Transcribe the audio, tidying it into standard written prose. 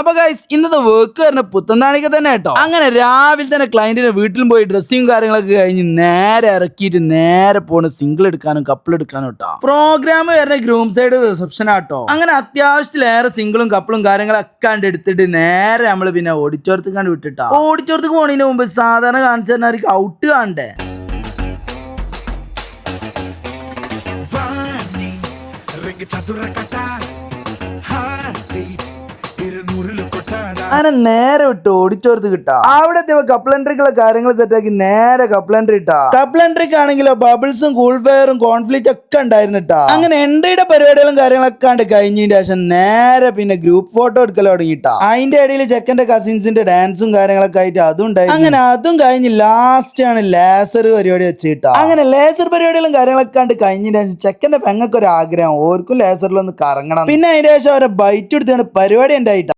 അപ്പൊ ഗൈസ് ഇന്നത്തെ വർക്ക് പറഞ്ഞ പുത്തന്താണിക്ക് തന്നെ കേട്ടോ. അങ്ങനെ രാവിലെ തന്നെ ക്ലയന്റിന്റെ വീട്ടിലും പോയി ഡ്രസ്സിങ് കാര്യങ്ങളൊക്കെ കഴിഞ്ഞ് നേരെ ഇറക്കിയിട്ട് നേരെ പോണ് സിംഗിൾ എടുക്കാനും കപ്പിൾ എടുക്കാനും കേട്ടോ. പ്രോഗ്രാം വരുന്ന ഗ്രൂം സൈഡ് റിസപ്ഷൻ ആട്ടോ. അങ്ങനെ അത്യാവശ്യത്തിലേറെ സിംഗിളും കപ്പിളും കാര്യങ്ങളൊക്കെ കണ്ട് എടുത്തിട്ട് നേരെ നമ്മള് പിന്നെ ഓഡിറ്റോറിയത്തിൽ കണ്ട് വിട്ടിട്ടാ. ഓഡിറ്റോറിയത്തിൽ പോണതിന് മുമ്പ് സാധാരണ കാണിച്ചു തരുന്ന ഔട്ട് കാണണ്ടേ. അങ്ങനെ നേരെ വിട്ടു ഓടിച്ചോർത്ത് കിട്ടാ. അവിടെ കപ്പിൾ എൻട്രിക്കുള്ള കാര്യങ്ങൾ സെറ്റാക്കി നേരെ കപ്പിൾ എൻട്രി ഇട്ടാ. കപ്പിൾ എൻട്രിക്ക് ആണെങ്കിലോ ബബിൾസും കൂൾ ഫെയറും കോൺഫ്ലിക്റ്റ് ഒക്കെ ഉണ്ടായിരുന്നിട്ടാ. അങ്ങനെ എൻട്രിയുടെ പരിപാടികളും കാര്യങ്ങളൊക്കെ കണ്ട് കഴിഞ്ഞതിന്റെ ശേഷം നേരെ പിന്നെ ഗ്രൂപ്പ് ഫോട്ടോ എടുക്കൽ തുടങ്ങിട്ടാ. അതിന്റെ ഇടയിൽ ചെക്കന്റെ കസിൻസിന്റെ ഡാൻസും കാര്യങ്ങളൊക്കെ ആയിട്ട് അതും ഉണ്ടായി. അങ്ങനെ അതും കഴിഞ്ഞ് ലാസ്റ്റ് ആണ് ലേസർ പരിപാടി വെച്ചിട്ടാ. അങ്ങനെ ലേസർ പരിപാടികളും കാര്യങ്ങളൊക്കെ കണ്ട് കഴിഞ്ഞതിന്റെ ശേഷം ചെക്കന്റെ പെങ്ങൾക്ക് ഒരു ആഗ്രഹം ഓർക്കും ലേസറിലൊന്ന് കറങ്ങണം. പിന്നെ അതിന്റെ ശേഷം അവരെ ബൈറ്റ് എടുത്താണ് പരിപാടി ഉണ്ടായിട്ടാ.